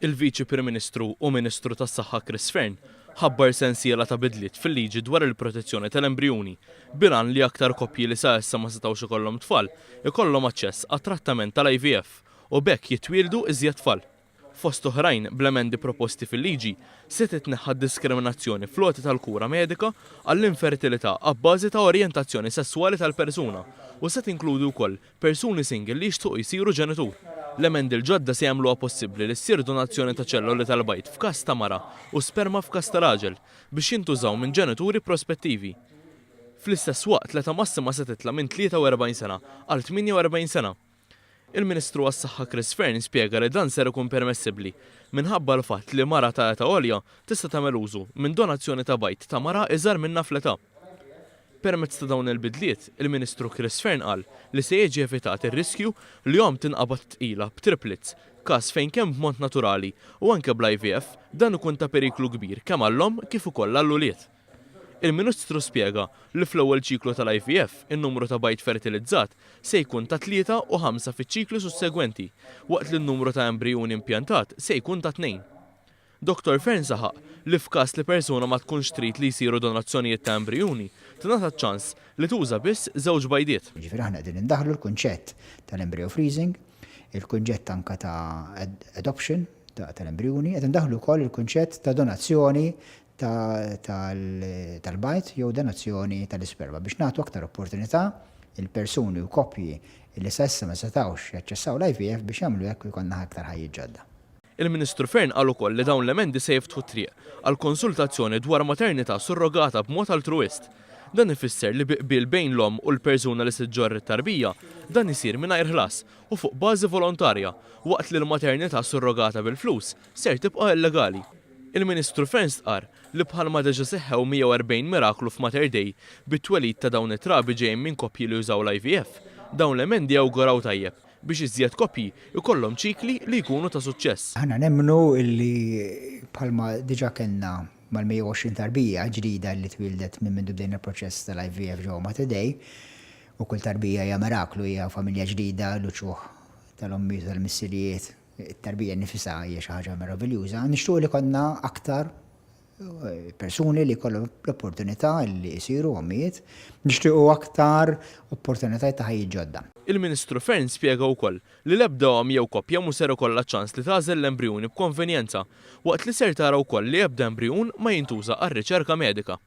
Il-Viċi Prim Ministru u Ministru tas-Saħħa Chris Fern ħabbar sensiela ta' bidliet fil-liġi dwar il-protezzjoni tal-embrijuni bilan li aktar koppji li sa issa ma setgħux ikollhom tfal ikollhom aċċess għat-trattament tal-IVF u bekk jitwieldu iżjed tfal. Fost oħrajn bl-emendi proposti fil-liġi se titneħħa d-diskriminazzjoni fl-għoti tal-kura medika għall-infertilità abbażi ta' orjentazzjoni sessuali tal-persuna u se tinkludu wkoll persuni single li jixtiequ jsiru ġenitur. L-emendi l-ġodda se jagħmluha possibbli li ssir donazzjoni ta' ċelluli tal-bajd f'każ ta' mara u sperma f'każ ta' raġel biex jintużaw minn ġenituri prospettivi. Fl-istess waqt l-età massima se titla' minn 43 sena għal 48 sena. Il-Ministru għas-Saħħa Chris Fern spjega li dan ser ikun permessibbli minħabba l-fatt li mara ta' età għolja tista' tagħmel użu minn donazzjoni ta' bajd ta' mara iżgħar minnha fl-età. Permezz ta' dawn il-bidliet, il-Ministru Chris Fern qal li se jiġi evitat ir-riskju li jom tinqabad tqila b'triplets, każ fejn kemm b'mod naturali u anke bl-IVF dan ikun ta' periklu kbir kemm għall-om kif ukoll għall-ulied. Il-Ministru spjega li fl-ewwel ċiklu tal-IVF in-numru ta' bajd fertilizzat se jkun ta' 3 u 5 fiċ-ċiklu sussegwenti, waqt li n-numru ta' embrijuni impjantat se jkun ta' 2. Dr. Fern saħaq li f'każ li persuna ma tkunx trid li jsiru donazzjonijiet ta' embrijuni tingħata ċans li tuża biss żewġ bajdiet. Ġifieri aħna qegħdin indaħħlu l-kunċett tal-embryo freezing, il-kunċett anke ta' adoption tal-embrijuni, qed indaħħlu wkoll il-kunċett ta' donazzjoni tal-bajd jew donazzjoni tal-isperma biex nagħtu aktar opportunità il-persuni u koppji li s'issa ma setgħux jaċċessaw l-IVF biex jagħmlu hekk ikollna aktar ħajjiet ġodda. Il-Ministru Fern qal ukoll li dawn l-emendi se jiftħu triq għal konsultazzjoni dwar maternità surrogata b'mod altruist. Dan ifisser li biqbil bejn l-om u l-persuna li siġġorri t-tarbija dan isir mingħajr ħlas u fuq bażi volontarja waqt li l-maternità surrogata bil-flus ser tibqa' illegali. Il-Ministru Fern stqar li bħalma deġa seħħew 140 miraklu f'Mater Dei bit-twelid ta' dawn it-trabi ġejjin minn koppji li jużaw l-IVF, dawn l-emendi awguraw tajjeb biex iżjed koppji ikollhom ċikli li jkunu ta' suċċess. Aħna nemmnu illi bħalma diġà kellna mal-120 tarbija ġdida li twildet minn bdejna il-proċess tal-IVF ġewwa Mater Dei u kull tarbija hija miraklu hija familja ġdida l-uċuħ tal-ommi tal-missirijiet. It-tarbija nifisha hija xi ħaġa meraviljuża. Nixtiequ li konna aktar persuni li jkollhom l-opportunità li jsiru ommijiet, nixtiequ aktar opportunitajiet ta' ħajjiet ġodda. Il-Ministru Fern spjega wkoll li l-ebda om jew koppja mhux ser ikollha ċans li tagħżel l-embrijuni b'konvenjenza waqt li ser tara wkoll li ebda embrijun ma jintuża għar-riċerka medika.